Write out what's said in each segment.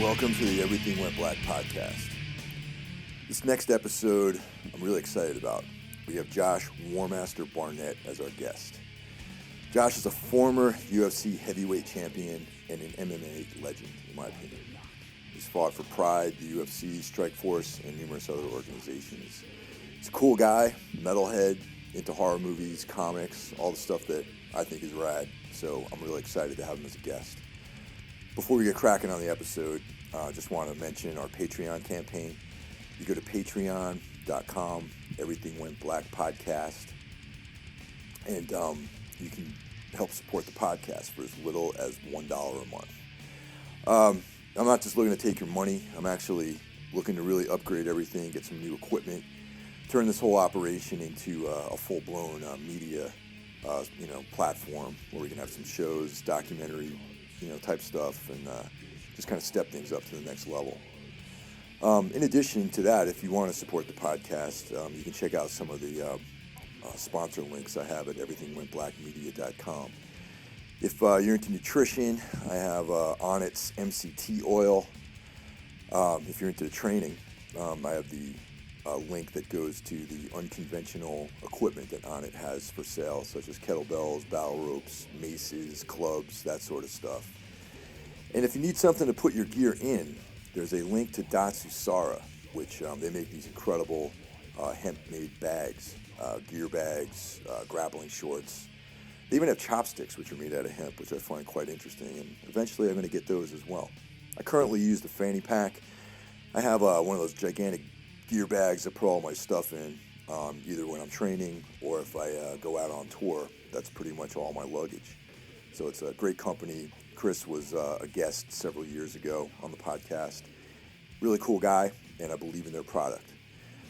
welcome to the Everything Went Black podcast. This next episode, I'm really excited about. We have Josh Warmaster Barnett as our guest. Josh is a former UFC Heavyweight Champion and an MMA legend, in my opinion. He's fought for Pride, the UFC, Strikeforce, and numerous other organizations. He's a cool guy, metalhead, into horror movies, comics, all the stuff that I think is rad. So I'm really excited to have him as a guest. Before we get cracking on the episode, I just want to mention our Patreon campaign. You go to patreon.com, Everything Went Black podcast, and you can help support the podcast for as little as $1 a month. I'm not just looking to take your money. I'm actually looking to really upgrade everything, get some new equipment, turn this whole operation into a full-blown media platform where we can have some shows, documentary, type stuff, and just kind of step things up to the next level. In addition to that, if you want to support the podcast, you can check out some of the sponsor links I have at everythingwentblackmedia.com. If you're into nutrition, I have Onnit's MCT oil. If you're into the training, I have the link that goes to the unconventional equipment that Onnit has for sale, such as kettlebells, battle ropes, maces, clubs, that sort of stuff. And if you need something to put your gear in, there's a link to Datsusara, which they make these incredible hemp-made bags, gear bags, grappling shorts. They even have chopsticks, which are made out of hemp, which I find quite interesting, and eventually I'm going to get those as well. I currently use the fanny pack. I have one of those gigantic gear bags I put all my stuff in, either when I'm training or if I go out on tour. That's pretty much all my luggage. So it's a great company. Chris was a guest several years ago on the podcast. Really cool guy, and I believe in their product.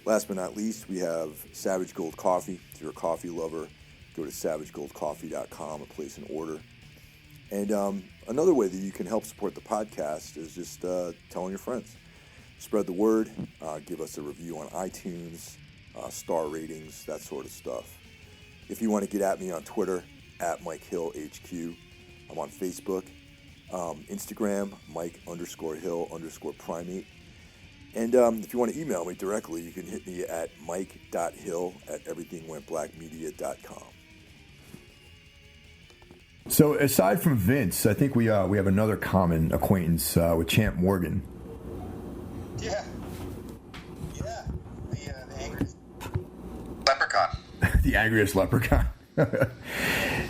Last but not least, we have Savage Gold Coffee. If you're a coffee lover, go to savagegoldcoffee.com and place an order. And another way that you can help support the podcast is just telling your friends. Spread the word, give us a review on iTunes, star ratings, that sort of stuff. If you want to get at me on Twitter, at MikeHillHQ. I'm on Facebook, Instagram, Mike_Hill_primate. And if you want to email me directly, you can hit me at mike.hill@everythingwentblackmedia.com. So aside from Vince, I think we have another common acquaintance with Champ Morgan. Yeah. The angriest leprechaun. The angriest leprechaun.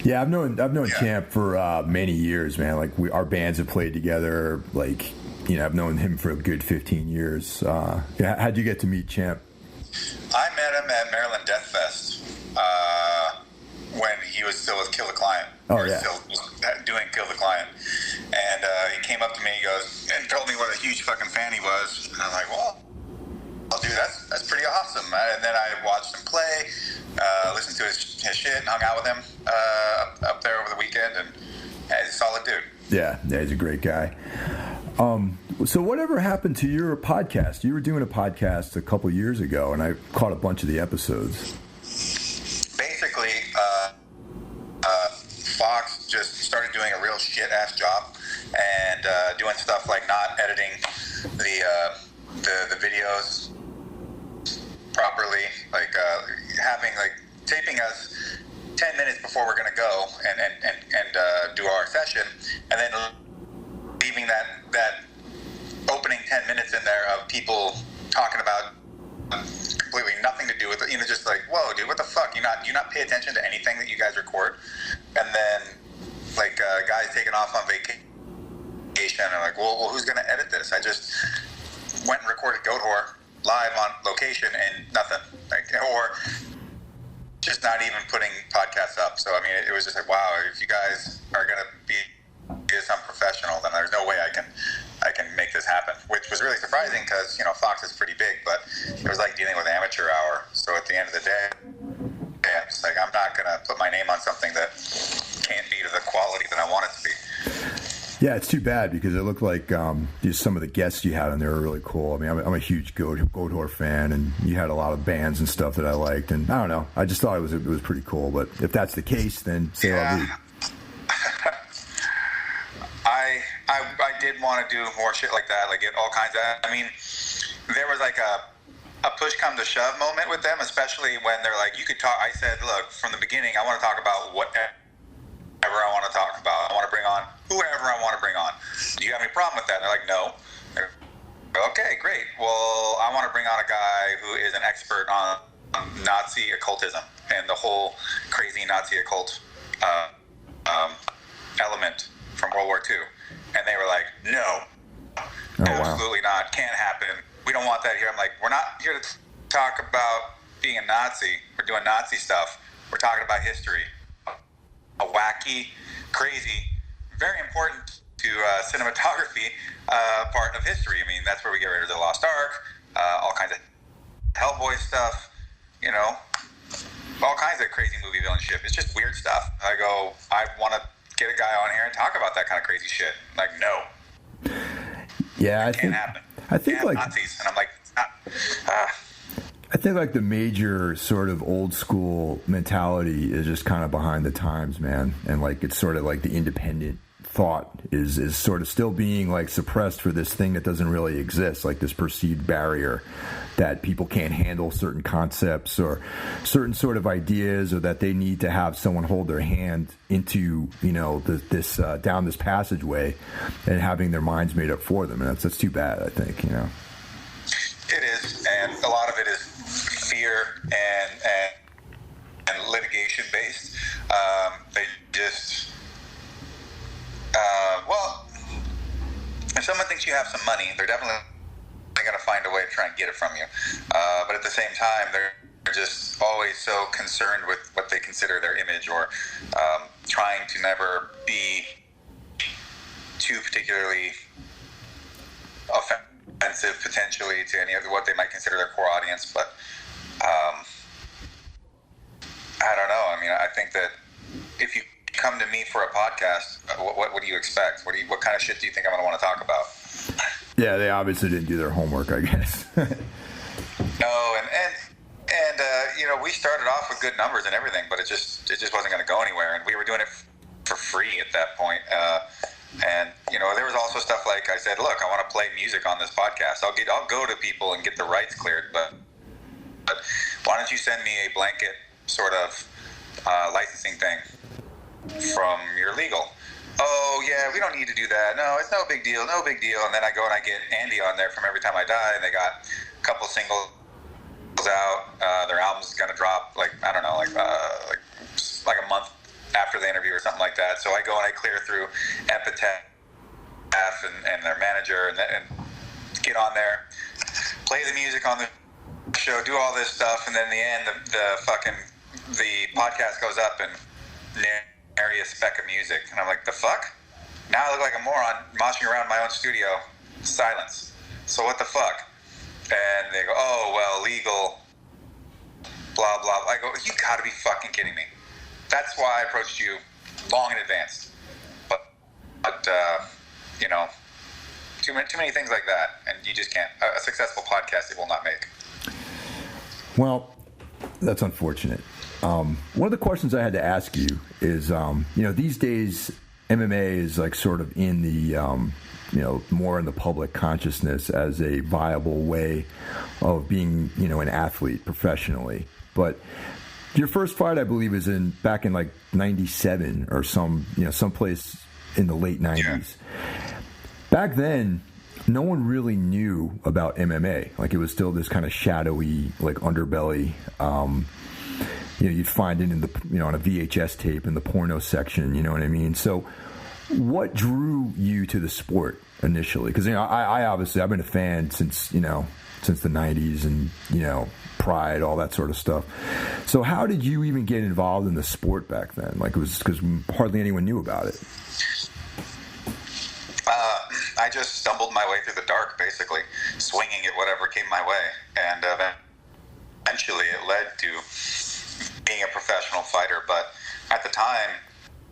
Yeah, I've known Champ for many years, man. Like our bands have played together. Like, I've known him for a good 15 years. How'd you get to meet Champ? I met him at Maryland Death Fest when he was still with Kill the Client. Oh, yeah. Still doing Kill the Client. And he came up to me, he goes, and told me what a huge fucking fan he was. And I'm like, well, dude, that's pretty awesome. And then I watched him play, listened to his shit, and hung out with him up there over the weekend. And he's a solid dude. Yeah, he's a great guy. So whatever happened to your podcast? You were doing a podcast a couple years ago, and I caught a bunch of the episodes. Basically, Fox just started doing a real shit-ass job and doing stuff like not editing the videos properly, like taping us 10 minutes before we're going to go and do our session, and then leaving that opening 10 minutes in there of people talking about completely nothing to do with it, just like, whoa, dude, what the fuck? You not pay attention to anything that you guys record? And then guys taking off on vacation, and I'm like, well, who's going to edit this? I just went and recorded Goat Whore live on location and nothing, or just not even putting podcasts up. So I mean, it was just like, wow, if you guys are going to be this unprofessional, then there's no way I can make this happen, which was really surprising because Fox is pretty big, but it was like dealing with amateur hour. So at the end of the day, it's like, I'm not going to put my name on something that can't be to the quality that I want it to be. Yeah, it's too bad because it looked like just some of the guests you had on there were really cool. I mean, I'm a huge Goat Whore fan, and you had a lot of bands and stuff that I liked. And I don't know, I just thought it was pretty cool. But if that's the case, then say la vie. I did want to do more shit like that, like get all kinds of. I mean, there was like a push come to shove moment with them, especially when they're like, you could talk. I said, look, from the beginning, I want to talk about whatever I want to talk about. I want to bring on whoever I want to bring on. Do you have any problem with that? And they're like, no. Okay, great. Well, I want to bring on a guy who is an expert on Nazi occultism and the whole crazy Nazi occult element from World War II. And they were like, no, absolutely not. Can't happen. We don't want that here. I'm like, we're not here to talk about being a Nazi. We're doing Nazi stuff. We're talking about history. A wacky, crazy, very important to cinematography part of history. I mean, that's where we get rid of the Lost Ark, all kinds of Hellboy stuff, you know, all kinds of crazy movie villain shit. It's just weird stuff. I go, I want to get a guy on here and talk about that kind of crazy shit. Like, no. Yeah, it can't happen. I think like Nazis, and I'm like, I think like the major sort of old school mentality is just kind of behind the times, man, and like it's sort of like the independent thought is sort of still being like suppressed for this thing that doesn't really exist, like this perceived barrier that people can't handle certain concepts or certain sort of ideas, or that they need to have someone hold their hand into, you know, this down this passageway and having their minds made up for them. And that's too bad, I think, you know. It is, and a lot of it is fear and litigation based. They just well, if someone thinks you have some money, they're definitely going to find a way to try and get it from you. But at the same time, they're just always so concerned with what they consider their image, or trying to never be too particularly offensive potentially to any of what they might consider their core audience. But I don't know. I mean, I think that if you come to me for a podcast, what do you expect? What kind of shit do you think I'm going to want to talk about? Yeah, they obviously didn't do their homework, I guess. No, and you know, we started off with good numbers and everything, but it just wasn't going to go anywhere, and we were doing it for free at that point. And you know, there was also stuff like I said, look, I want to play music on this podcast. I'll go to people and get the rights cleared, but why don't you send me a blanket sort of licensing thing from your legal? Oh yeah, we don't need to do that. No, it's no big deal. And then I go and I get Andy on there from Every Time I Die, and they got a couple singles out. Their album's gonna drop like I don't know, like a month after the interview or something like that. So I go and I clear through Epitaph and their manager and get on there, play the music on the show, do all this stuff, and then in the end, the podcast goes up and nary a speck of music, and I'm like, the fuck? Now I look like a moron moshing around my own studio. Silence. So what the fuck? And they go, oh well, legal, blah blah. I go, you gotta be fucking kidding me. That's why I approached you long in advance. But you know, too many things like that, and you just can't. A successful podcast it will not make. Well, that's unfortunate. One of the questions I had to ask you is, you know, these days MMA is like sort of in the, you know, more in the public consciousness as a viable way of being, you know, an athlete professionally. But your first fight, I believe, is back in like '97 or someplace in the late '90s. Yeah. Back then, no one really knew about MMA. Like it was still this kind of shadowy, like underbelly. You know, you'd find it in the, you know, on a VHS tape in the porno section. You know what I mean? So, what drew you to the sport initially? Because, you know, I obviously I've been a fan since the '90s, and you know, Pride, all that sort of stuff. So, how did you even get involved in the sport back then? Like, it was because hardly anyone knew about it. I just stumbled my way through the dark, basically, swinging at whatever came my way, and eventually it led to being a professional fighter. But at the time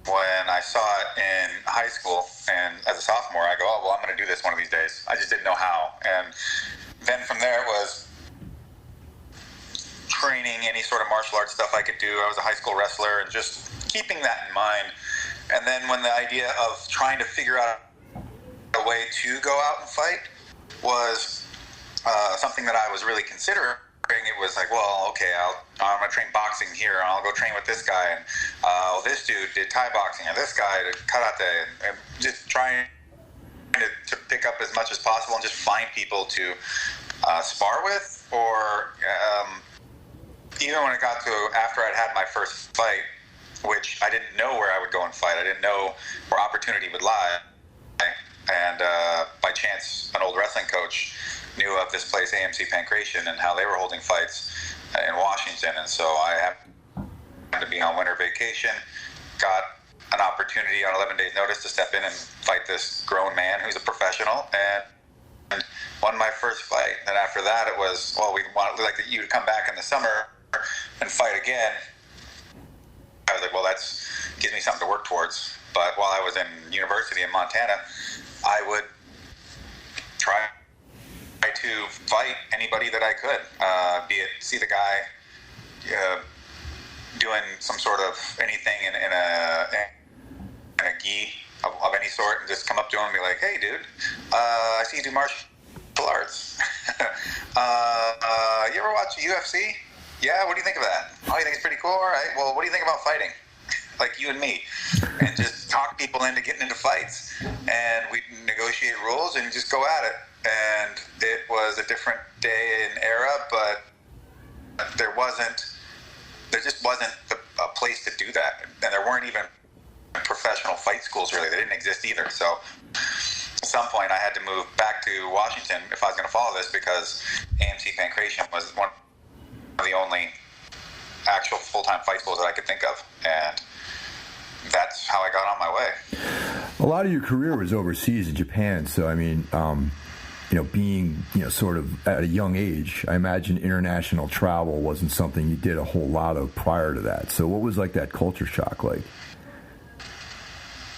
when I saw it in high school and as a sophomore, I go, oh, well, I'm going to do this one of these days. I just didn't know how. And then from there it was training any sort of martial arts stuff I could do. I was a high school wrestler, and just keeping that in mind. And then when the idea of trying to figure out way to go out and fight was something that I was really considering. It was like, well, okay, I'm going to train boxing here, and I'll go train with this guy, and this dude did Thai boxing, and this guy did karate, and just trying to pick up as much as possible and just find people to spar with, or even when it got to after I'd had my first fight, which I didn't know where I would go and fight. I didn't know where opportunity would lie. And by chance, an old wrestling coach knew of this place, AMC Pancration, and how they were holding fights in Washington. And so I happened to be on winter vacation, got an opportunity on 11 days notice to step in and fight this grown man who's a professional, and won my first fight. And after that, it was, well, we'd like you to come back in the summer and fight again. I was like, well, that gives me something to work towards. But while I was in university in Montana, I would try to fight anybody that I could, be it see the guy doing some sort of anything in a gi of any sort, and just come up to him and be like, hey, dude, I see you do martial arts. You ever watch UFC? Yeah, what do you think of that? Oh, you think it's pretty cool? All right, well, what do you think about fighting? Like you and me. And just talk people into getting into fights. And we'd negotiate rules and just go at it. And it was a different day and era, but there just wasn't a place to do that. And there weren't even professional fight schools, really. They didn't exist either. So at some point I had to move back to Washington if I was going to follow this, because AMC Pancration was one of the only actual full-time fight schools that I could think of. And that's how I got on my way. A lot of your career was overseas in Japan. So, I mean, being, sort of at a young age, I imagine international travel wasn't something you did a whole lot of prior to that. So what was like that culture shock like?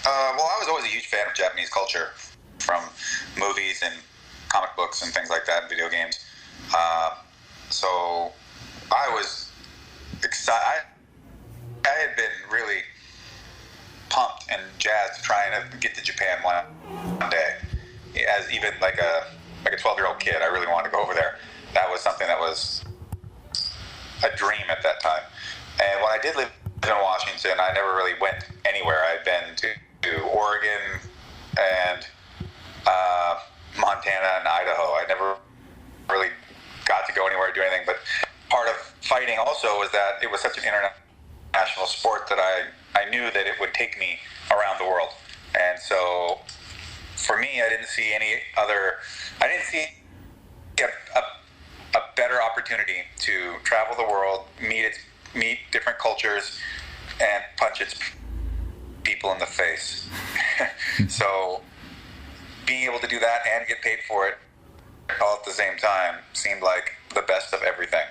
Well, I was always a huge fan of Japanese culture, from movies and comic books and things like that, and video games. So I was excited. I had been really pumped and jazzed to try and get to Japan one day. As even like a 12-year-old kid, I really wanted to go over there. That was something that was a dream at that time. And when I did live in Washington, I never really went anywhere. I'd been to Oregon and Montana and Idaho. I never really got to go anywhere or do anything. But part of fighting also was that it was such an international sport that I knew that it would take me around the world. And so for me, I didn't see a better opportunity to travel the world, meet different cultures, and punch its people in the face. So being able to do that and get paid for it all at the same time seemed like the best of everything.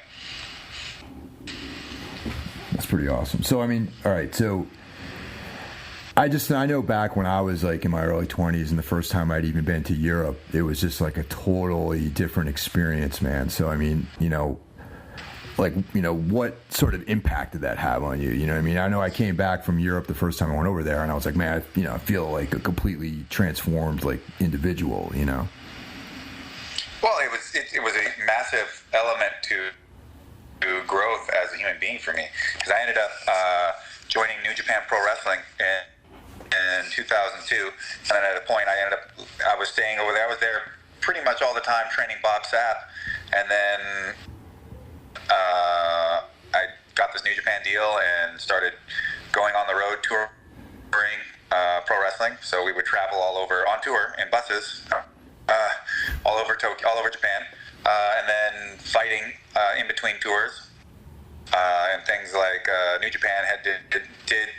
That's pretty awesome. So, I mean, all right, so I know back when I was like in my early 20s and the first time I'd even been to Europe, it was just like a totally different experience, man. So, I mean, what sort of impact did that have on you? You know what I mean? I know I came back from Europe the first time I went over there, and I was like, man, I feel like a completely transformed like individual, Well, it was a massive element to growth as a human being for me, because I ended up joining New Japan Pro Wrestling in 2002, and then at a point I was staying over there. I was there pretty much all the time training Bob Sapp, and then I got this New Japan deal and started going on the road touring pro wrestling. So we would travel all over on tour in buses, all over Tokyo, all over Japan, and then fighting in between tours. And things like New Japan did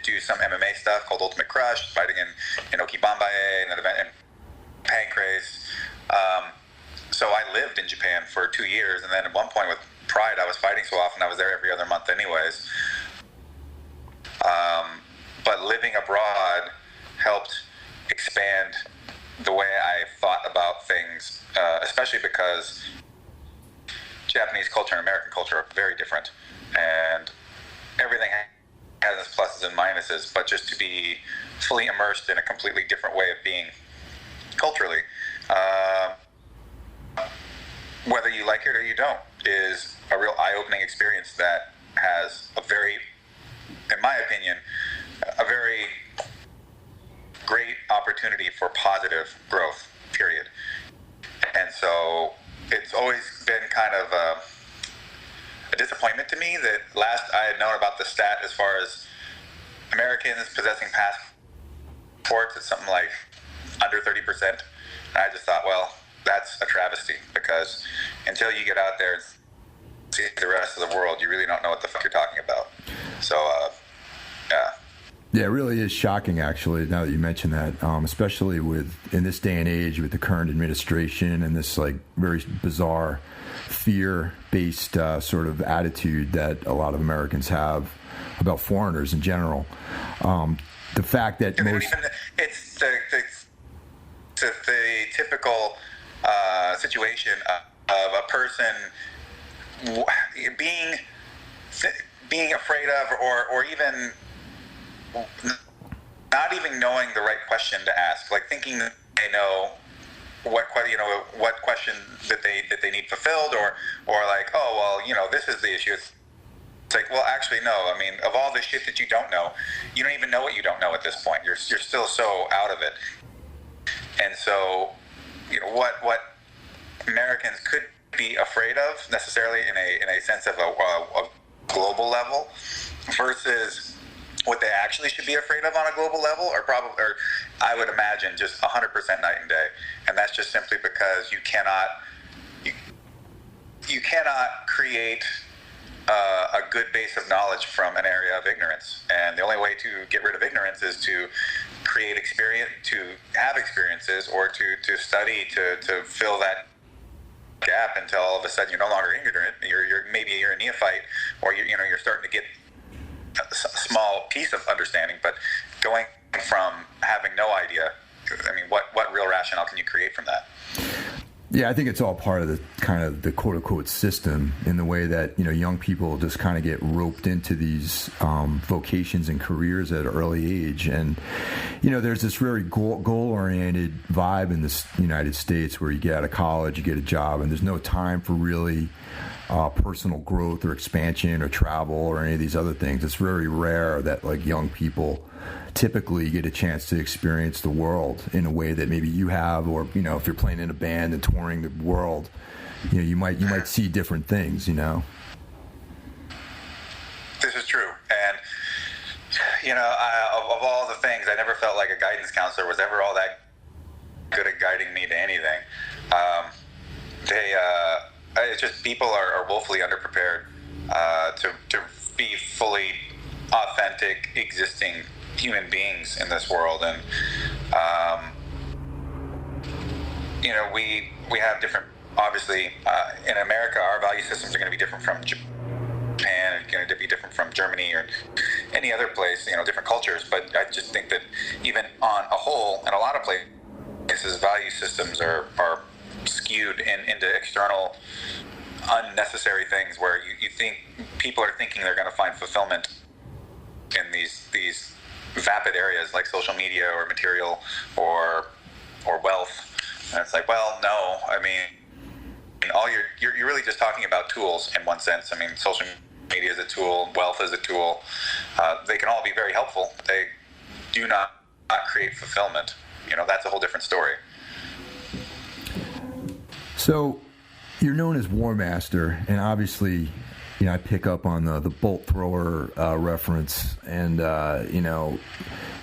do some MMA stuff called Ultimate Crush, fighting in Okibambaye, and an event in Pancrase. So I lived in Japan for 2 years, and then at one point with Pride, I was fighting so often I was there every other month anyways. But living abroad helped expand the way I thought about things, especially because Japanese culture and American culture are very different. And everything has its pluses and minuses, but just to be fully immersed in a completely different way of being culturally, whether you like it or you don't, is a real eye-opening experience that has a very, in my opinion, a very great opportunity for positive growth, period. And so it's always been kind of a disappointment to me that last I had known about the stat as far as Americans possessing passports, it's something like under 30%. And I just thought, well, that's a travesty, because until you get out there and see the rest of the world, you really don't know what the fuck you're talking about. So, yeah. Yeah, it really is shocking, actually, now that you mention that, especially in this day and age with the current administration and this like very bizarre fear-based sort of attitude that a lot of Americans have about foreigners in general. The fact that it's the typical situation of a person being afraid of, or even not even knowing the right question to ask, like thinking that they know what question that they need fulfilled, or like, oh well, this is the issue. It's like, well, actually no. I mean, of all the shit that you don't know, you don't even know what you don't know at this point. You're still so out of it. And so, what Americans could be afraid of necessarily in a sense of a global level versus what they actually should be afraid of on a global level or I would imagine just 100% night and day. And that's just simply because you cannot create a good base of knowledge from an area of ignorance. And the only way to get rid of ignorance is to create experience, to have experiences, or to study to fill that gap until all of a sudden you're no longer ignorant. Maybe you're a neophyte, or you're starting to get a small piece of understanding, but going from having no idea, I mean, what real rationale can you create from that? Yeah, I think it's all part of the kind of the quote unquote system, in the way that, young people just kind of get roped into these vocations and careers at an early age. And, there's this very goal-oriented vibe in the United States where you get out of college, you get a job, and there's no time for really personal growth or expansion or travel or any of these other things. It's very rare that like young people typically get a chance to experience the world in a way that maybe you have, or if you're playing in a band and touring the world, you might see different things. This is true, and of all the things, I never felt like a guidance counselor was ever all that good at guiding me to anything. It's just people are woefully underprepared to be fully authentic, existing human beings in this world. And we have different, obviously, in America, our value systems are going to be different from Japan, and going to be different from Germany or any other place, different cultures. But I just think that even on a whole, in a lot of places, value systems are skewed into external, unnecessary things where you think people are thinking they're going to find fulfillment in these vapid areas like social media or material or wealth. And it's like, well, no, I mean, you're really just talking about tools in one sense. I mean, social media is a tool, wealth is a tool. They can all be very helpful. They do not create fulfillment. That's a whole different story. So you're known as Warmaster, and obviously, I pick up on the bolt thrower reference, and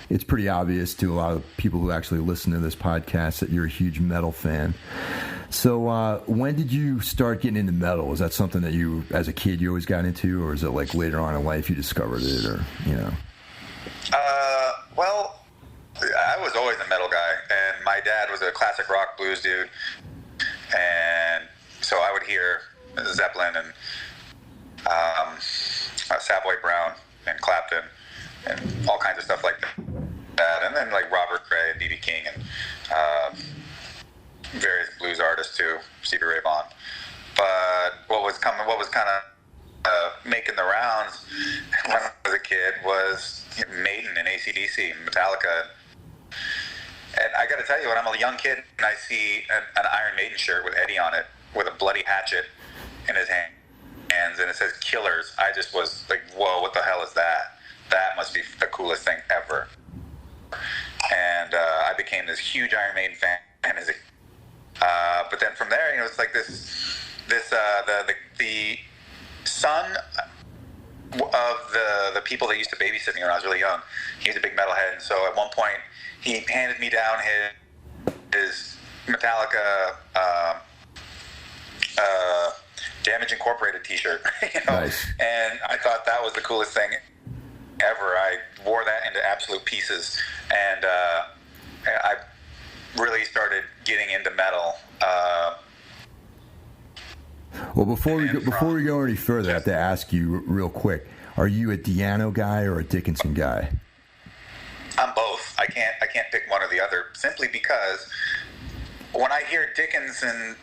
it's pretty obvious to a lot of people who actually listen to this podcast that you're a huge metal fan. So when did you start getting into metal? Was that something that you, as a kid, you always got into, or is it like later on in life you discovered it, or Well, I was always a metal guy, and my dad was a classic rock blues dude, and so I would hear Zeppelin and Savoy Brown and Clapton and all kinds of stuff like that, and then like Robert Cray and B.B. King and various blues artists too, Stevie Ray Vaughan. But what was kind of making the rounds when I was a kid was Maiden and AC/DC, Metallica, And I got to tell you, when I'm a young kid and I see an Iron Maiden shirt with Eddie on it, with a bloody hatchet in his hands, and it says Killers, I just was like, whoa, what the hell is that? That must be the coolest thing ever. And I became this huge Iron Maiden fan. But then from there, it's like the son of the people that used to babysit me when I was really young. He's a big metalhead, and so at one point he handed me down his Metallica Damage Incorporated t-shirt. Nice. And I thought that was the coolest thing ever. I wore that into absolute pieces, and I really started getting into metal. Well, before we go any further, I have to ask you real quick: are you a Di'Anno guy or a Dickinson guy? I'm both. I can't pick one or the other, simply because when I hear Dickinson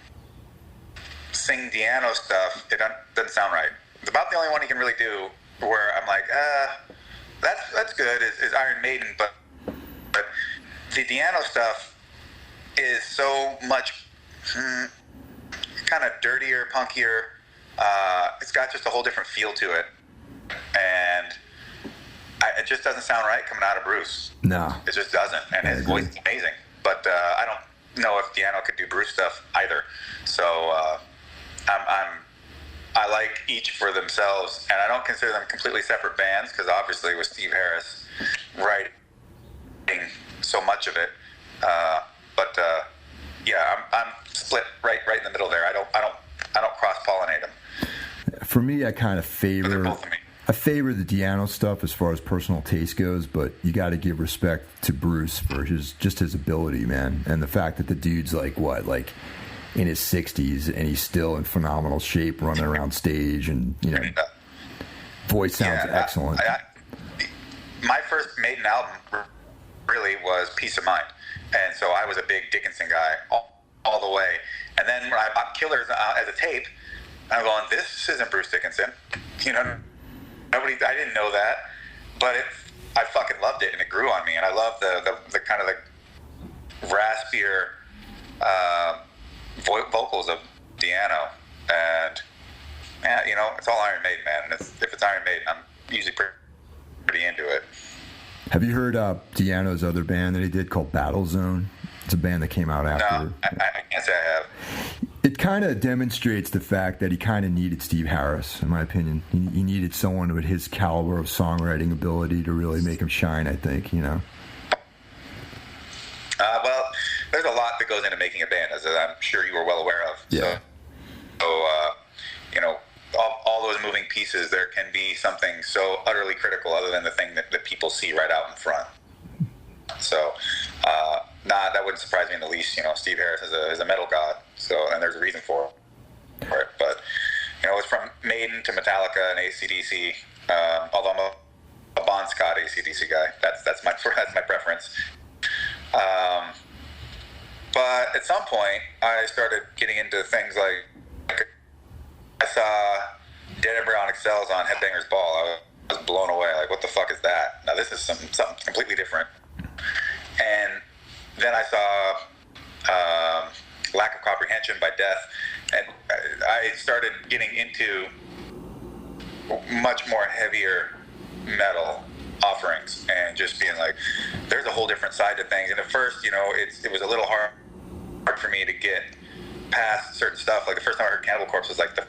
sing Di'Anno stuff, it doesn't sound right. It's about the only one he can really do where I'm like, that's good, is Iron Maiden, but the Di'Anno stuff is so much kind of dirtier, punkier. It's got just a whole different feel to it, and it just doesn't sound right coming out of Bruce. No, it just doesn't, and his voice is amazing. But I don't know if Di'Anno could do Bruce stuff either. So I like each for themselves, and I don't consider them completely separate bands, because obviously with Steve Harris writing so much of it, yeah, I'm split right in the middle there. I don't cross-pollinate them. For me, I kind of favor the Di'Anno stuff as far as personal taste goes, but you got to give respect to Bruce for his ability, man, and the fact that the dude's like in his 60s and he's still in phenomenal shape, running around stage, and voice sounds excellent. My first Maiden album really was Peace of Mind, and so I was a big Dickinson guy all the way. And then when I bought Killers as a tape, I'm going, this isn't Bruce Dickinson. I didn't know that, but I fucking loved it, and it grew on me. And I love the kind of the raspier vocals of Di'Anno, and it's all Iron Maiden, man. And if it's Iron Maiden, I'm usually pretty into it. Have you heard Di'Anno's other band that he did called Battle Zone? It's a band that came out after. No, I can't say I have. It kind of demonstrates the fact that he kind of needed Steve Harris, in my opinion. He needed someone with his caliber of songwriting ability to really make him shine, I think, Well, there's a lot that goes into making a band, as I'm sure you were well aware of. Yeah. So all those moving pieces, there can be something so utterly critical other than the thing that people see right out in front. So, that wouldn't surprise me in the least. Steve Harris is a metal god, and there's a reason for it. But, it's from Maiden to Metallica and AC/DC, although I'm a Bon Scott AC/DC guy. That's my preference. But at some point, I started getting into things like I saw Dead Embryonic Cells on Headbangers Ball. I was blown away. Like, what the fuck is that? Now, this is something completely different. And then I saw Lack of Comprehension by Death, and I started getting into much more heavier metal offerings, and just being like, there's a whole different side to things. And at first, it was a little hard for me to get past certain stuff. Like, the first time I heard Cannibal Corpse was like, the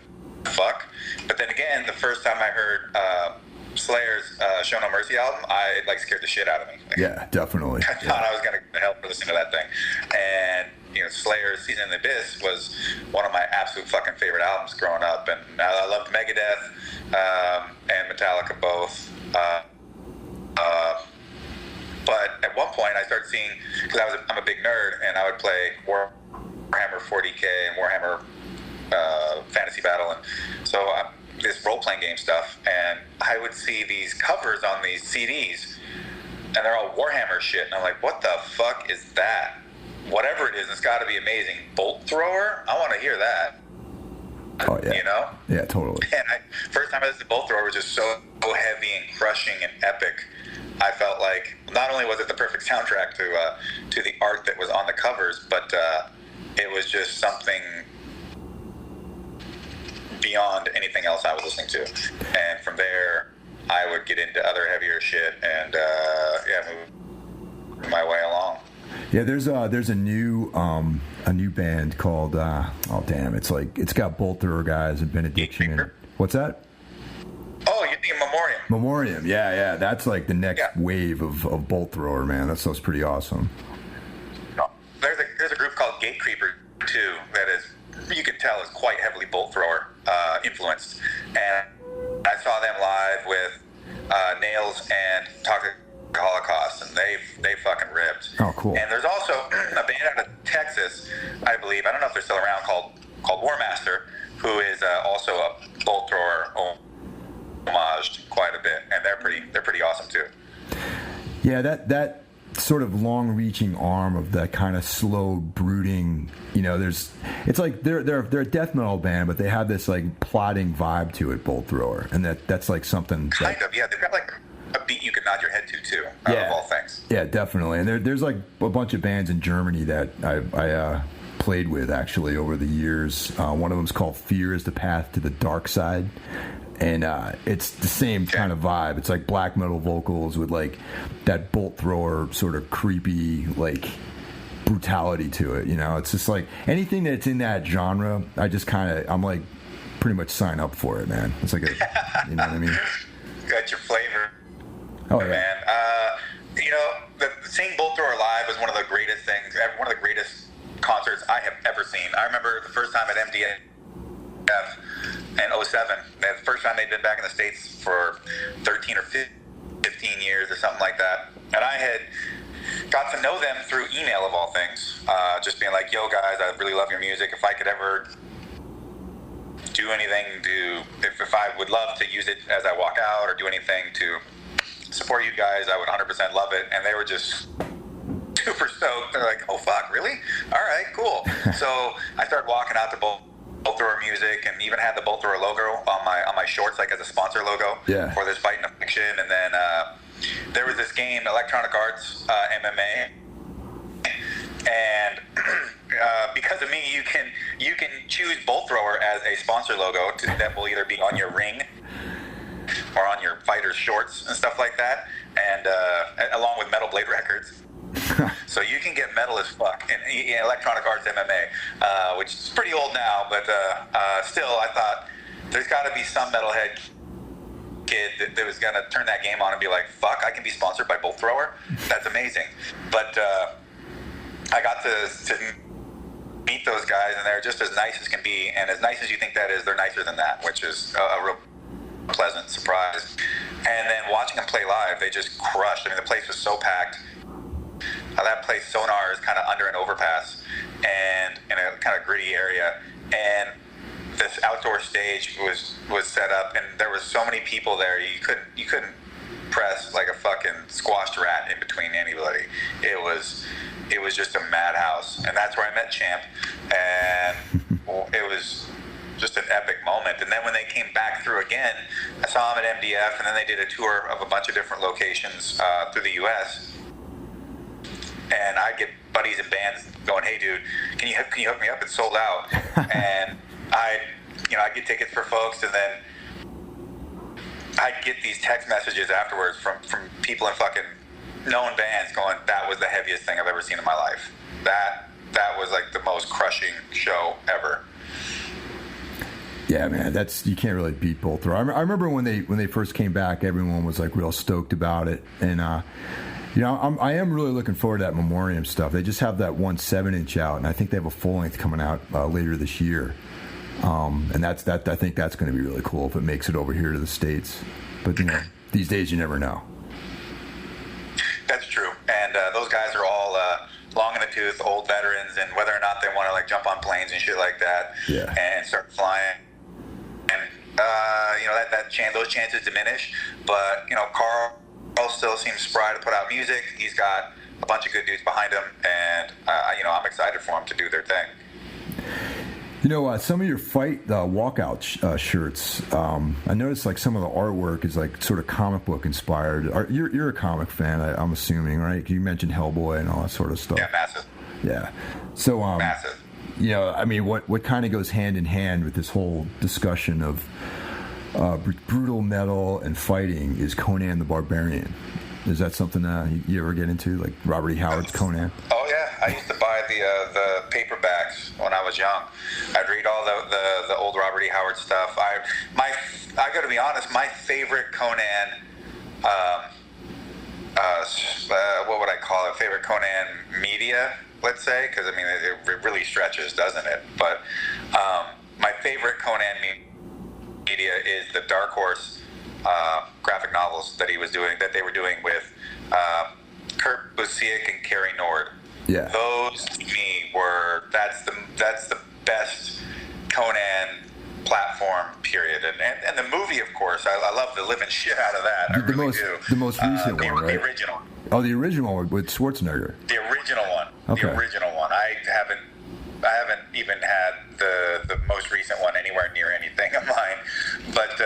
fuck? But then again, the first time I heard Slayer's Show No Mercy album, it scared the shit out of me. Yeah, definitely. I thought I was going to hell for listening to that thing. And Slayer's Season in the Abyss was one of my absolute fucking favorite albums growing up, and I loved Megadeth and Metallica both. But at one point I started seeing, because I'm a big nerd, and I would play Warhammer 40K and Warhammer Fantasy Battle, and so this role-playing game stuff, and I would see these covers on these CDs, and they're all Warhammer shit, and I'm like, what the fuck is that? Whatever it is, it's got to be amazing. Bolt Thrower? I want to hear that. Oh, yeah. Yeah, totally. And first time I listened to Bolt Thrower was just so heavy and crushing and epic I felt like not only was it the perfect soundtrack to the art that was on the covers, but it was just something beyond anything else I was listening to. And from there, I would get into other heavier shit and move my way along. Yeah, there's a new band called it's got Bolt Thrower guys and Benediction in it. What's that? Oh, you think Memoriam? Memoriam, yeah. That's like the next wave of Bolt Thrower, man. That stuff's pretty awesome. There's a group called Gatecreeper too that is, you can tell, is quite heavily Bolt Thrower influenced. And I saw them live with Nails and Toxic Holocaust, and they fucking ripped. Oh, cool. And there's also a band out of Texas, I believe, I don't know if they're still around, called Warmaster, who is also a Bolt Thrower homaged quite a bit, and they're pretty awesome too. Yeah, that sort of long-reaching arm of that kind of slow brooding, it's like they're a death metal band, but they have this like plodding vibe to it, Bolt Thrower, and that's like something kind of, yeah. They've got like a beat you could nod your head to too, of all things. Yeah, definitely. And there's like a bunch of bands in Germany that I played with actually over the years. One of them's called Fear is the Path to the Dark Side. And it's the same kind of vibe. It's like black metal vocals with like that Bolt Thrower sort of creepy like brutality to it. It's just like anything that's in that genre. I'm like pretty much sign up for it, man. It's like you know what I mean? Got your flavor. Oh yeah, man. Seeing Bolt Thrower live was one of the greatest things, one of the greatest concerts I have ever seen. I remember the first time at MDF in 07. The first time they'd been back in the States for 13 or 15 years or something like that. And I had got to know them through email of all things. Just being like, yo guys, I really love your music. If I could ever do anything if I would love to use it as I walk out or do anything to support you guys, I would 100% love it. And they were just super stoked. They're like, oh fuck, really? All right, cool. So I started walking out to Bolt Thrower music, and even had the Bolt Thrower logo on my shorts, like as a sponsor logo for this Fight and Affliction. And then there was this game, Electronic Arts MMA, and because of me, you can choose Bolt Thrower as a sponsor logo that will either be on your ring or on your fighter's shorts and stuff like that, and along with Metal Blade Records. So you can get metal as fuck in Electronic Arts MMA, which is pretty old now, but still, I thought there's got to be some metalhead kid that was going to turn that game on and be like, fuck, I can be sponsored by Bolt Thrower? That's amazing. But I got to meet those guys, and they're just as nice as can be, and as nice as you think that is, they're nicer than that, which is a real pleasant surprise. And then watching them play live, they just crushed. I mean, the place was so packed. That place, Sonar, is kind of under an overpass and in a kind of gritty area, and this outdoor stage was set up, and there was so many people there, you couldn't press like a fucking squashed rat in between anybody. It was just a madhouse, and that's where I met Champ, and it was just an epic moment. And then when they came back through again, I saw them at MDF, and then they did a tour of a bunch of different locations through the U.S., and I get buddies and bands going, hey dude, can you hook me up? It's sold out. And I get tickets for folks, and then I get these text messages afterwards from people in fucking known bands going, that was the heaviest thing I've ever seen in my life. That was like the most crushing show ever. Yeah, man, you can't really beat Bolt Thrower. I remember when they first came back, everyone was like real stoked about it, and I am really looking forward to that Memoriam stuff. They just have that 1 7-inch out, and I think they have a full length coming out later this year. And I think that's going to be really cool if it makes it over here to the States. But these days you never know. That's true, and those guys are all long in the tooth, old veterans, and whether or not they want to like jump on planes and shit like that, and start flying, and those chances diminish. But Carl still seems spry to put out music. He's got a bunch of good dudes behind him, and I'm excited for him to do their thing. You know, some of your fight walkout shirts, I noticed like some of the artwork is like sort of comic book inspired. You're a comic fan, I'm assuming, right? You mentioned Hellboy and all that sort of stuff. Yeah, massive. Yeah. So, massive. You know, I mean, what kind of goes hand in hand with this whole discussion of brutal metal and fighting is Conan the Barbarian. Is that something you ever get into, like Robert E. Howard's Conan? Oh yeah, I used to buy the paperbacks when I was young. I'd read all the old Robert E. Howard stuff. I got to be honest, my favorite Conan, what would I call it? Favorite Conan media, let's say, because I mean it really stretches, doesn't it? But my favorite Conan media is the Dark Horse graphic novels that they were doing with Kurt Busiek and Kerry Nord. Yeah, those to me that's the best Conan platform, period. And the movie, of course, I love the living shit out of that. I really do. The most recent one, right? The original. Oh, the original one with Schwarzenegger. The original one. Okay. The original one. I haven't even had the most recent one anywhere near anything of mine, but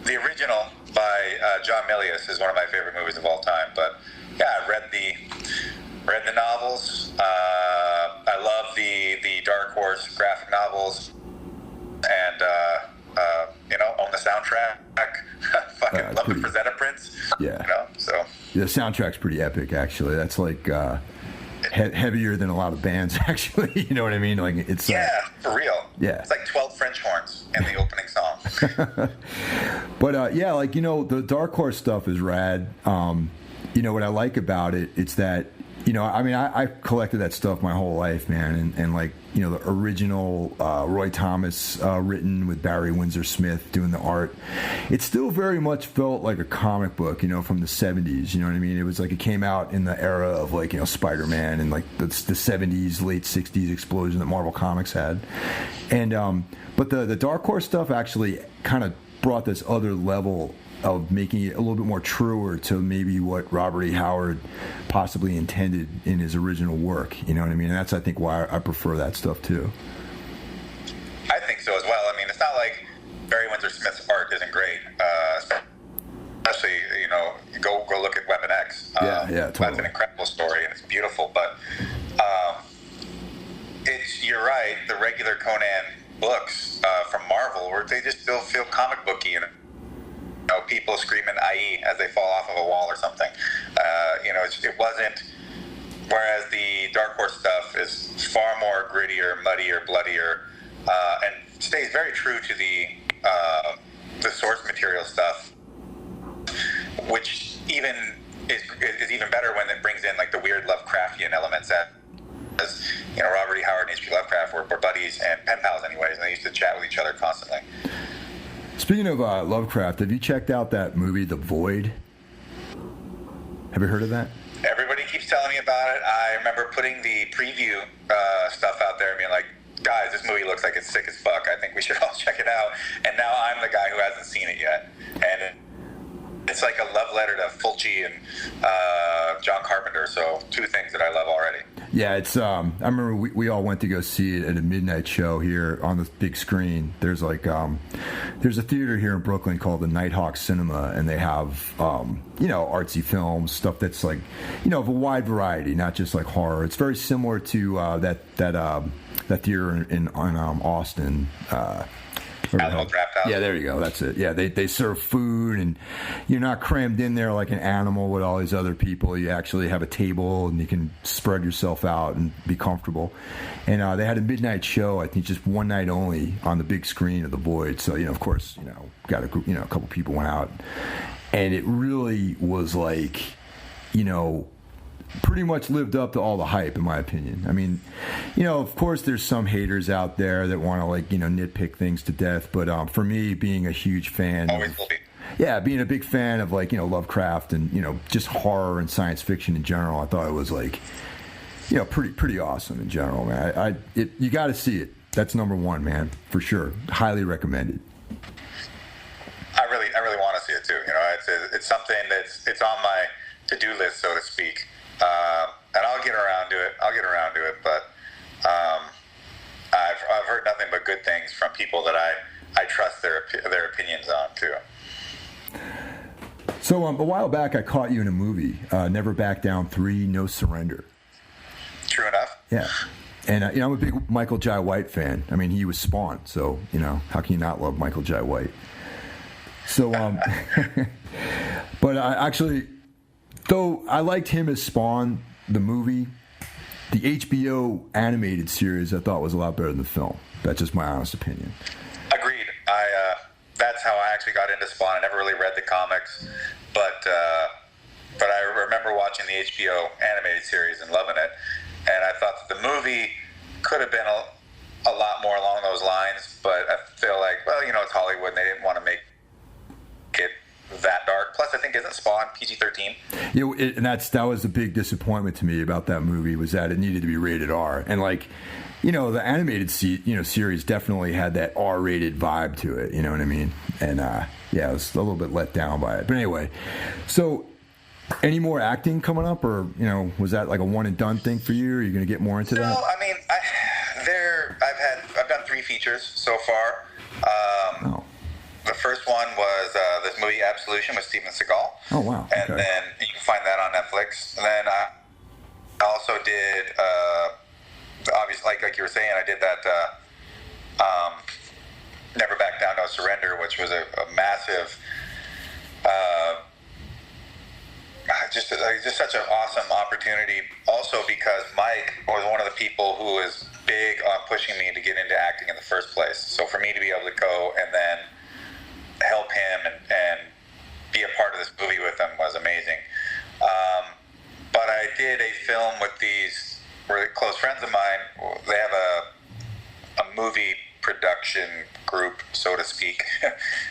the original by John Milius is one of my favorite movies of all time. But yeah, I read the novels. I love the Dark Horse graphic novels, and own the soundtrack. Fucking love the Frazetta prints. Yeah. You know, so the soundtrack's pretty epic, actually. That's like heavier than a lot of bands, actually. You know what I mean? Like it's for real. Yeah, it's like 12 French horns in the opening song. But yeah, like, you know, the Dark Horse stuff is rad. You know what I like about it? It's that, you know, I mean, I collected that stuff my whole life, man, and like, you know, the original Roy Thomas written with Barry Windsor Smith doing the art. It still very much felt like a comic book, you know, from the 70s. You know what I mean? It was like it came out in the era of, like, you know, Spider-Man and like the 70s, late 60s explosion that Marvel Comics had. And but the Dark Horse stuff actually kind of brought this other level of making it a little bit more truer to maybe what Robert E. Howard possibly intended in his original work. You know what I mean? And that's, I think, why I prefer that stuff too. I think so as well. I mean, it's not like Barry Windsor Smith's art isn't great, especially, you know, go look at Weapon X. Yeah, totally. That's an incredible story and it's beautiful. But you're right. The regular Conan books from Marvel, where they just still feel comic booky, and people screaming "aye" as they fall off of a wall or something. You know, it wasn't. Whereas the Dark Horse stuff is far more grittier, muddier, bloodier, and stays very true to the source material stuff, which even is even better when it brings in like the weird Lovecraftian elements that. As you know, Robert E. Howard and H.P. Lovecraft were buddies and pen pals, anyways, and they used to chat with each other constantly. Speaking of Lovecraft, have you checked out that movie, The Void? Have you heard of that? Everybody keeps telling me about it. I remember putting the preview stuff out there and being like, guys, this movie looks like it's sick as fuck. I think we should all check it out. And now I'm the guy who hasn't seen it yet. And it's like a love letter to Fulci and John Carpenter. So two things that I love already. Yeah, it's. I remember we all went to go see it at a midnight show here on the big screen. There's like there's a theater here in Brooklyn called the Nighthawk Cinema, and they have you know, artsy films, stuff that's like, you know, of a wide variety, not just like horror. It's very similar to that theater in Austin. Animal Draft House. Yeah, there you go. That's it. Yeah, they serve food, and you're not crammed in there like an animal with all these other people. You actually have a table, and you can spread yourself out and be comfortable. And they had a midnight show, I think, just one night only on the big screen of The Void. So, you know, of course, you know, got a group, you know, a couple people went out, and it really was like, you know, pretty much lived up to all the hype, in my opinion. I mean, you know, of course there's some haters out there that want to, like, you know, nitpick things to death, but for me, being a huge fan, always will be. Yeah, being a big fan of, like, you know, Lovecraft and, you know, just horror and science fiction in general, I thought it was, like, you know, pretty awesome in general, man. You got to see it. That's number one, man, for sure. Highly recommended. I really want to see it too. You know, it's something it's on my to-do list, so to speak. And I'll get around to it. But I've heard nothing but So a while back, I caught you in a movie, Never Back Down 3, No Surrender. True enough. Yeah. And, I'm a big Michael Jai White fan. I mean, he was Spawn, so, how can you not love Michael Jai White? So, but I actually, though I liked him as Spawn, the movie, the HBO animated series I thought was a lot better than the film. That's just my honest opinion. Agreed. That's how I actually got into Spawn. I never really read the comics, but I remember watching the HBO animated series and loving it. And I thought that the movie could have been a lot more along those lines, but I feel like, it's Hollywood, and they didn't want to make it that dark. Plus, I think, isn't Spawn PG-13? Yeah, and that was a big disappointment to me about that movie, was that it needed to be rated R. And, the animated series definitely had that R-rated vibe to it, you know what I mean? And, I was a little bit let down by it. But anyway, so... Any more acting coming up, or was that like a one and done thing for you? Or are you going to get more into that? No, I mean, I've done 3 features so far. The first one was this movie Absolution with Steven Seagal. Oh wow! And then you can find that on Netflix. And then I also did, obviously, like you were saying, I did that Never Back Down, No Surrender, which was a massive. Just such an awesome opportunity. Also because Mike was one of the people who was big on pushing me to get into acting in the first place. So for me to be able to go and then help him and be a part of this movie with him was amazing. But I did a film with these really close friends of mine. They have a movie production group, so to speak.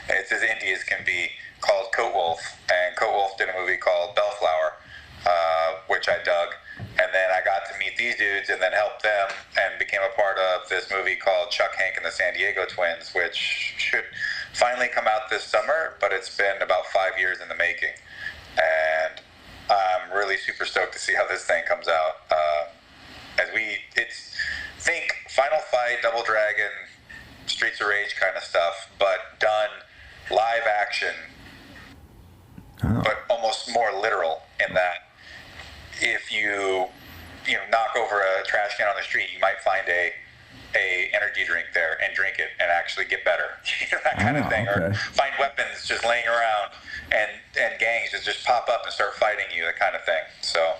It's as indie as can be, called Coat Wolf, and Coat Wolf did a movie called Bellflower, which I dug, and then I got to meet these dudes and then help them and became a part of this movie called Chuck, Hank, and the San Diego Twins, which should finally come out this summer, but it's been about 5 years in the making, and I'm really super stoked to see how this thing comes out. Think Final Fight, Double Dragon, Streets of Rage kind of stuff, but done live action. Oh. But almost more literal in that if you knock over a trash can on the street, you might find a energy drink there and drink it and actually get better. That kind of thing. Okay. Or find weapons just laying around and gangs just pop up and start fighting you, that kind of thing. So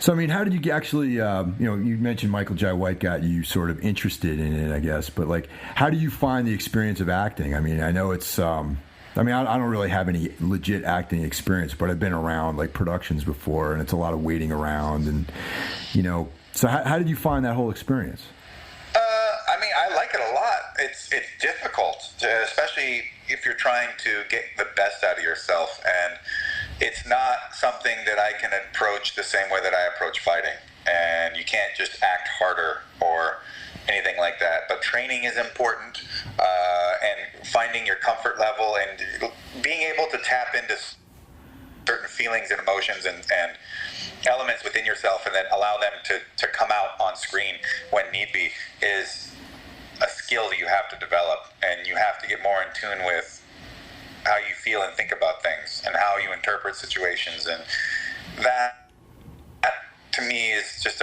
I mean, how did you actually, you mentioned Michael Jai White got you sort of interested in it, I guess, but how do you find the experience of acting? I mean, I know it's, I don't really have any legit acting experience, but I've been around productions before, and it's a lot of waiting around, and so how did you find that whole experience? I like it a lot. It's difficult, especially if you're trying to get the best out of yourself, and it's not something that I can approach the same way that I approach fighting, and you can't just act harder or anything like that. But training is important, and finding your comfort level and being able to tap into certain feelings and emotions and elements within yourself, and then allow them to come out on screen when need be, is a skill that you have to develop, and you have to get more in tune with how you feel and think about things and how you interpret situations. And that to me is just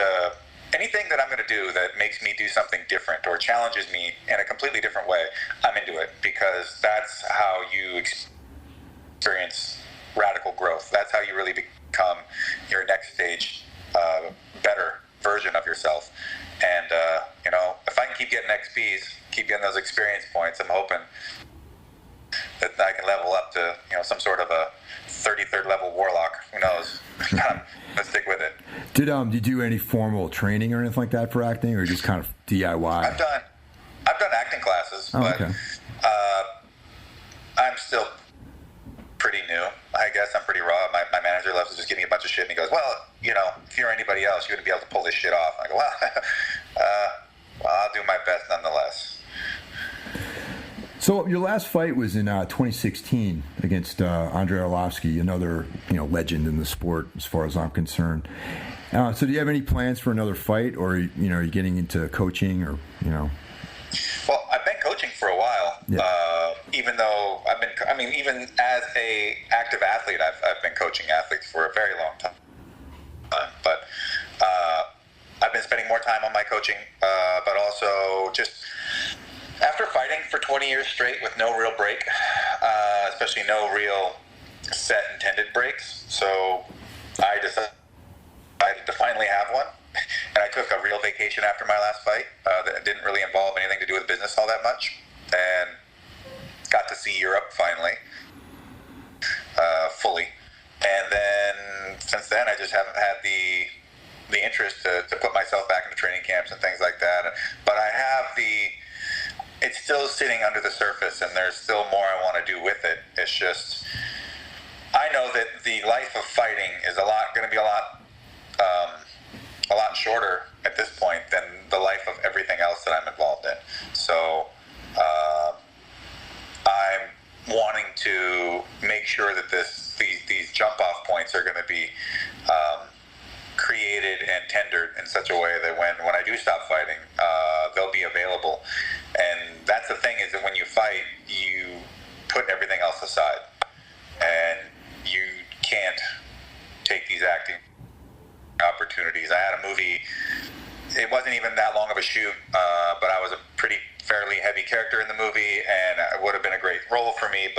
anything that I'm going to do that makes me do something different or challenges me in a completely different way, I'm into it, because that's how you experience radical growth. That's how you really become your next stage, better version of yourself. And, if I can keep getting XPs, keep getting those experience points, I'm hoping that I can level up to, some sort of a 33rd level warlock. Who knows? Let's stick with it. Did you do any formal training or anything like that for acting, or just kind of DIY? I've done acting classes, but okay. I'm still pretty new. I guess I'm pretty raw. My manager loves to just give me a bunch of shit, and he goes, well, if you're anybody else, you wouldn't be able to pull this shit off. I go, well, I'll do my best nonetheless. So your last fight was in 2016 against Andrei Arlovsky, another legend in the sport as far as I'm concerned. So do you have any plans for another fight, or are you getting into coaching, or? Well, I've been coaching for a while. Yeah. Even even though even as a active athlete, I've been coaching athletes for a very long time. But I've been spending more time on my coaching, but also just after fighting for 20 years straight with no real break, especially no real set intended breaks. So I decided to finally have one. And I took a real vacation after my last fight that didn't really involve anything to do with business all that much. And got to see Europe finally, fully. And then since then, I just haven't had the interest to put myself back into training camps and things like that. But I have it's still sitting under the surface, and there's still more I want to do with it. It's just, I know that the life of fighting is going to be a lot shorter at this point than the life of everything else that I'm involved in. So I'm wanting to make sure that these jump-off points are going to be created and tendered in such a way that when I do stop fighting, they'll be available. And that's the thing, is that when you fight, you put everything else aside, and you can't take these acting opportunities. I had a movie, it wasn't even that long of a shoot, but I was a fairly heavy character in the movie, and it would have been a great role for me, and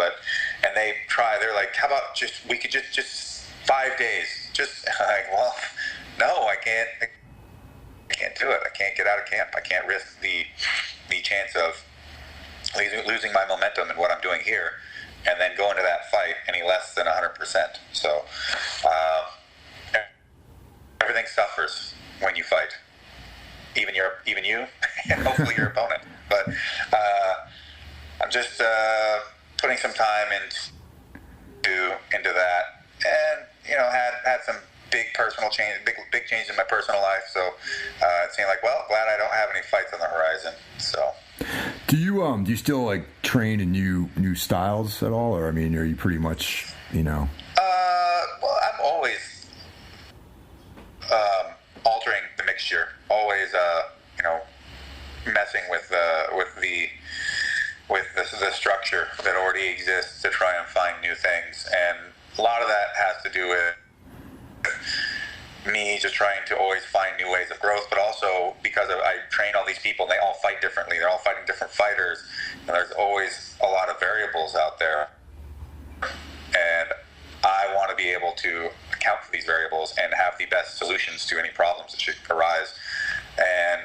they're like, how about we could just 5 days, just like, well, no, I can't do it. I can't get out of camp. I can't risk the chance of losing my momentum in what I'm doing here, and then go into that fight any less than 100%. So everything suffers when you fight, even you, and hopefully your opponent. But I'm just putting some time into that, and had some big personal change, big change in my personal life. So it seemed like, well, glad I don't have any fights on the horizon. So. Do you still like train in new styles at all, or are you pretty much Well, I'm always altering the mixture, always messing with the structure that already exists to try and find new things, and a lot of that has to do with me just trying to always find new ways of growth, but also because I train all these people, and they all fight differently. They're all fighting different fighters, and there's always a lot of variables out there. And I want to be able to account for these variables and have the best solutions to any problems that should arise. And,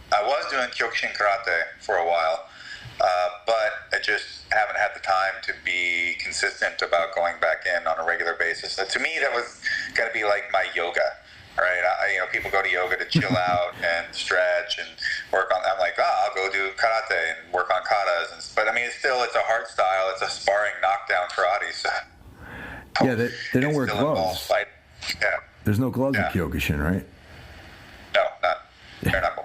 I was doing Kyokushin Karate for a while, but I just haven't had the time to be consistent about going back in on a regular basis. So to me, that was going to be like my yoga, right? People go to yoga to chill out and stretch and work on. I'm like, I'll go do karate and work on katas. But it's a hard style. It's a sparring knockdown karate. So yeah, they don't wear gloves. Yeah. There's no gloves in Kyokushin, right? No, not bare knuckle.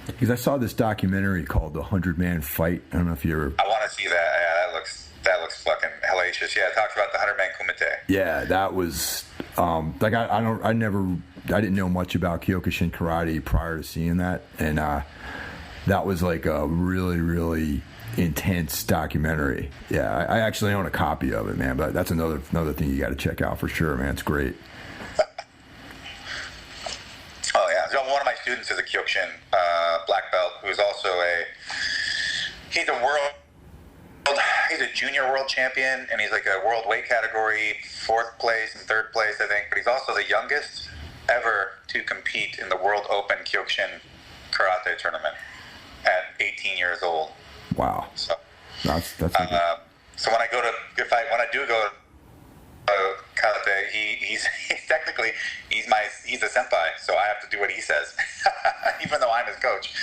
Because I saw this documentary called The 100-Man Fight. I don't know if you ever. I want to see that. Yeah, that looks fucking hellacious. Yeah, it talks about the 100-man kumite. Yeah, that was I didn't know much about Kyokushin karate prior to seeing that, and that was like a really, really intense documentary. Yeah, I actually own a copy of it, man. But that's another thing you got to check out for sure, man. It's great. Oh yeah, so one of my students is a Kyokushin black belt, who's also he's a junior world champion, and he's like a world weight category 4th place and 3rd place, I think. But he's also the youngest ever to compete in the World Open Kyokushin Karate tournament at 18 years old. Wow. So that's so when I do go to karate, he's technically he's a senpai, so I have to do what he says, even though I'm his coach.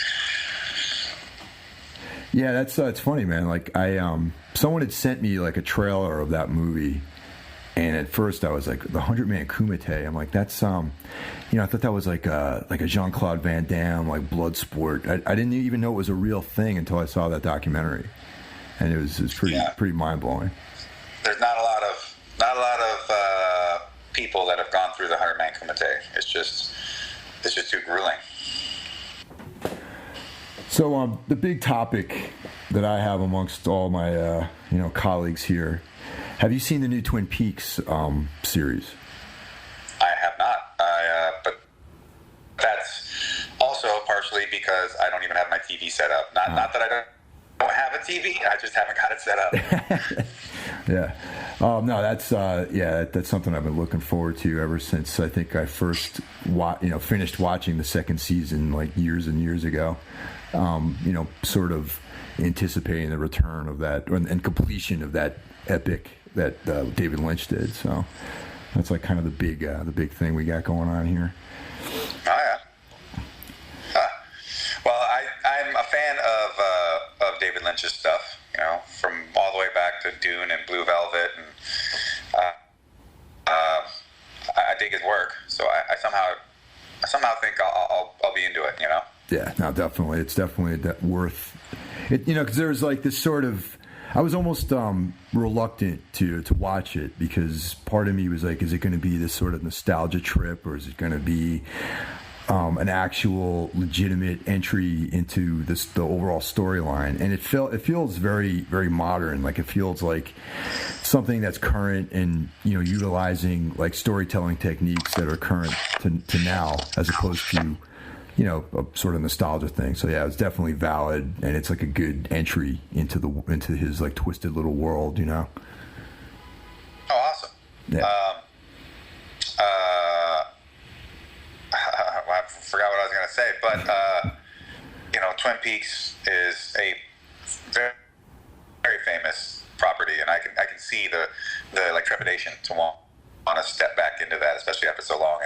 Yeah, that's it's funny, man. Like someone had sent me like a trailer of that movie, and at first I was like, the 100-man kumite. I'm like, that's I thought that was like a Jean-Claude Van Damme like blood sport. I didn't even know it was a real thing until I saw that documentary, and it was pretty mind blowing. There's not a lot of people that have gone through the 100-man kumite. It's just too grueling. So the big topic that I have amongst all my colleagues here, have you seen the new Twin Peaks series? I have not. But that's also partially because I don't even have my TV set up. Not that I don't have a TV. I just haven't got it set up. Yeah. No, that's something I've been looking forward to ever since I think I first finished watching the second season like years and years ago. Sort of anticipating the return of that and completion of that epic that David Lynch did. So that's like kind of the big thing we got going on here. Oh yeah. Well, I'm a fan of David Lynch's stuff. From all the way back to Dune and Blue Velvet, and I dig his work. So I somehow think I'll be into it. Yeah, no, definitely. It's definitely worth it. Because there's like this sort of. I was almost reluctant to watch it because part of me was like, is it going to be this sort of nostalgia trip, or is it going to be an actual legitimate entry into the overall storyline? And it feels very, very modern. Like it feels like something that's current and utilizing like storytelling techniques that are current to now, as opposed to a sort of nostalgia thing. So yeah, it's definitely valid, and it's like a good entry into his like twisted little world. Oh, awesome. Yeah. I forgot what I was going to say, but Twin Peaks is a very, very famous property, and I can see the like trepidation to want to step back into that, especially after so long.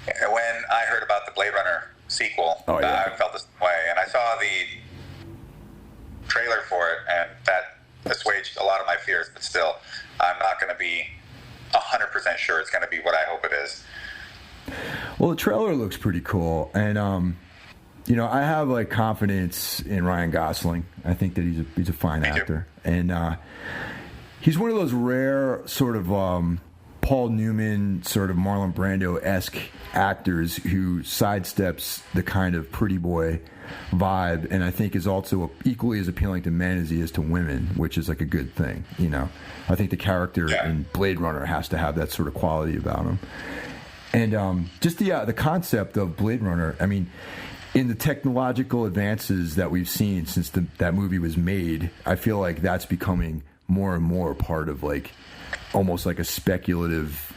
And when I heard about the Blade Runner sequel, I felt the same way, and I saw the trailer for it, and that assuaged a lot of my fears. But still, I'm not going to be 100% sure it's going to be what I hope it is. Well, the trailer looks pretty cool, and I have like confidence in Ryan Gosling. I think that he's a fine actor, and he's one of those rare sort of Paul Newman, sort of Marlon Brando-esque actors who sidesteps the kind of pretty boy vibe, and I think is also equally as appealing to men as he is to women, which is like a good thing. I think the character in Blade Runner has to have that sort of quality about him. And just the concept of Blade Runner, I mean, in the technological advances that we've seen since that movie was made, I feel like that's becoming more and more part of like almost like a speculative,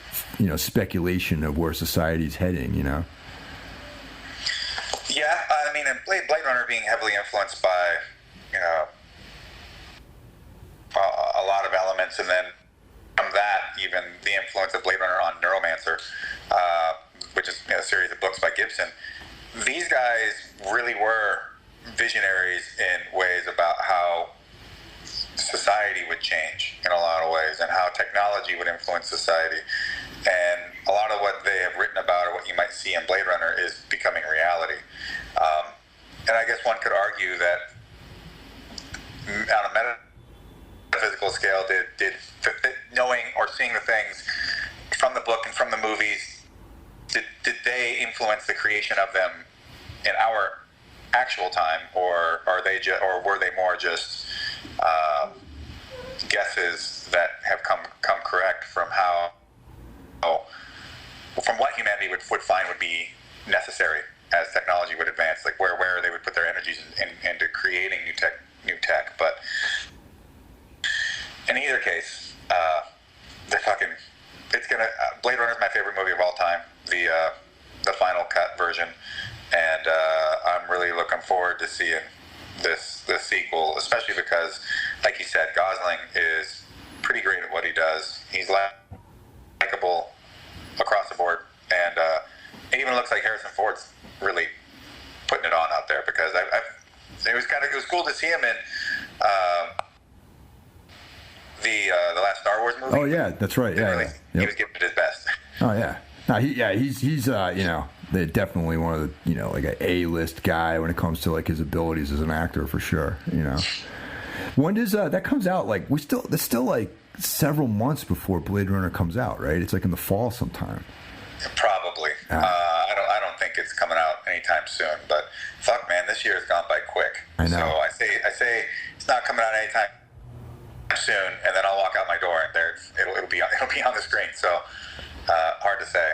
speculation of where society's heading, Yeah, I mean, and Blade Runner being heavily influenced by, a lot of elements, and then from that, even the influence of Blade Runner on Neuromancer, which is a series of books by Gibson. These guys really were visionaries in ways about how society would change in a lot of ways, and how technology would influence society. And a lot of what they have written about, or what you might see in Blade Runner, is becoming reality. And I guess one could argue that on a metaphysical scale, did knowing or seeing the things from the book and from the movies, did they influence the creation of them in our actual time, or were they more just guesses that have come correct from what humanity would find would be necessary as technology would advance, like where they would put their energies into creating new tech. But in either case, Blade Runner is my favorite movie of all time, the final cut version, and I'm really looking forward to seeing this sequel, especially because, like you said, Gosling is pretty great at what he does. He's likable across the board, and it even looks like Harrison Ford's really putting it on out there, because it was cool to see him in the last Star Wars movie. Oh yeah, that's right. Yeah, he was giving it his best. Oh yeah. No, he's they're definitely one of the like an A-list guy when it comes to like his abilities as an actor, for sure. When does that comes out? Like there's still like several months before Blade Runner comes out, right? It's like in the fall sometime. Probably. I don't think think it's coming out anytime soon. But fuck, man, this year has gone by quick. I know. So I say it's not coming out anytime soon, and then I'll walk out my door and it'll be on the screen. So hard to say.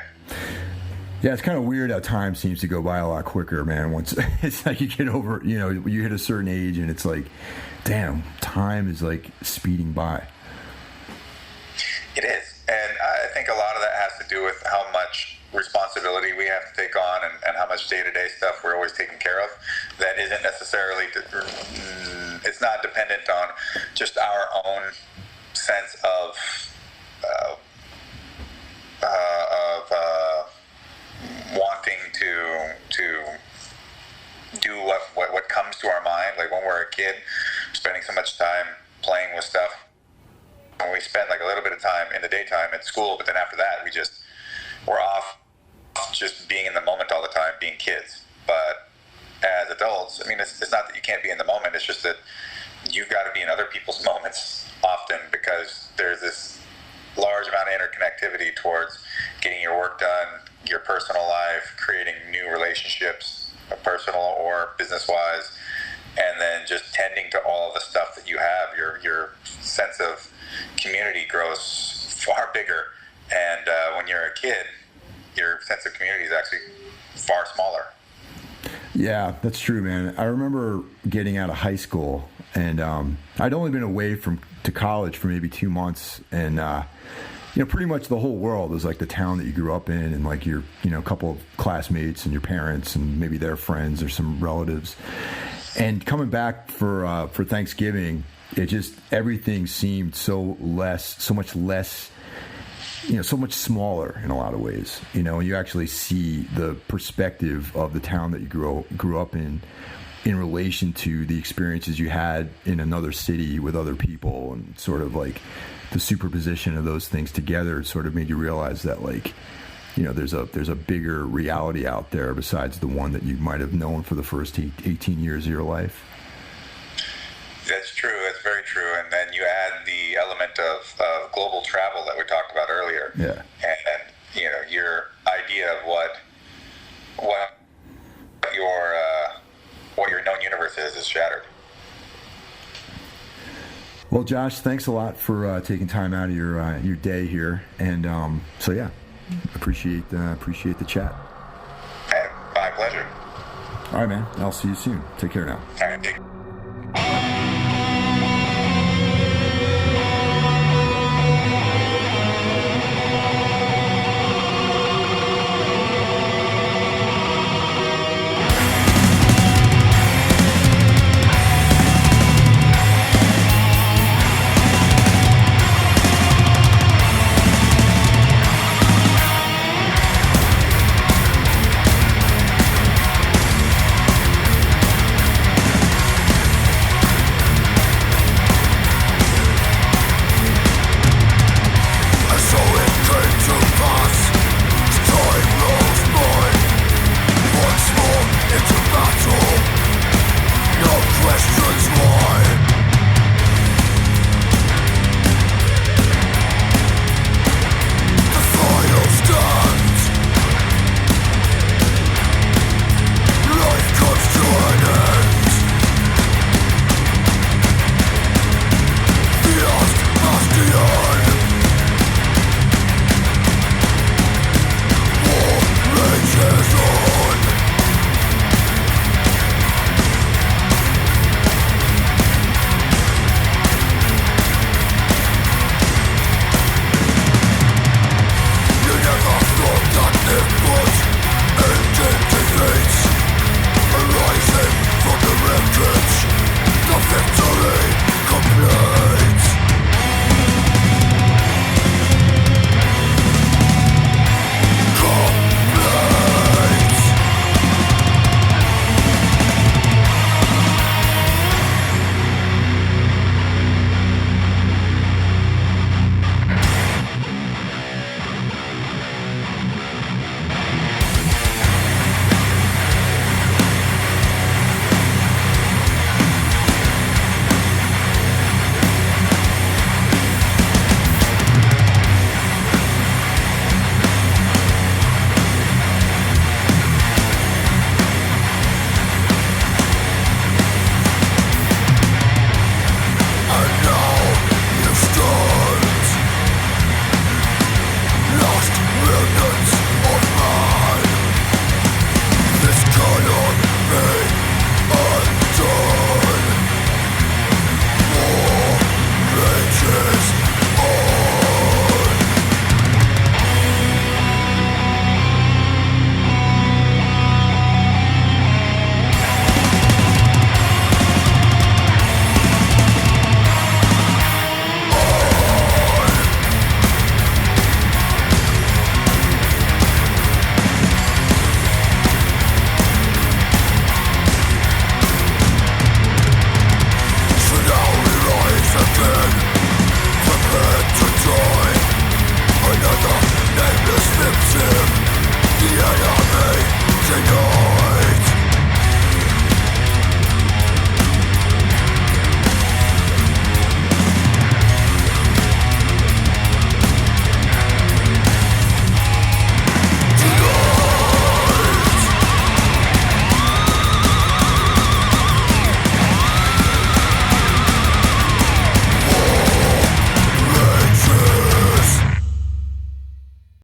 Yeah, it's kind of weird how time seems to go by a lot quicker, man. Once it's like you get over, you hit a certain age, and it's like, damn, time is like speeding by. It is, and I think a lot of that has to do with how much responsibility we have to take on, and how much day-to-day stuff we're always taking care of. That isn't necessarily, it's not dependent on just our own sense of wanting to do what comes to our mind. Like when we're a kid, spending so much time playing with stuff, and we spend like a little bit of time in the daytime at school, but then after that we're off just being in the moment all the time, being kids. But as adults, I mean, it's not that you can't be in the moment, it's just that you've got to be in other people's moments often, because there's this large amount of interconnectivity towards getting your work done, your personal life, creating new relationships, personal or business-wise, and then just tending to all the stuff that you have. Your sense of community grows far bigger, and when you're a kid, your sense of community is actually far smaller. Yeah, that's true, man. I remember getting out of high school, and I'd only been away to college for maybe 2 months, and pretty much the whole world was like the town that you grew up in, and like your couple of classmates and your parents and maybe their friends or some relatives. And coming back for Thanksgiving, it just, everything seemed so much less, so much smaller in a lot of ways. And you actually see the perspective of the town that you grew up in relation to the experiences you had in another city with other people, and sort of like the superposition of those things together sort of made you realize that, like, there's a bigger reality out there besides the one that you might have known for the first 18 years of your life. That's true. That's very true. And then you add the element of global travel that we talked about earlier. Yeah. And your idea of what your known universe is shattered. Well, Josh, thanks a lot for taking time out of your day here, and so yeah, appreciate the chat. Hey, my pleasure. All right, man. I'll see you soon. Take care now. All right.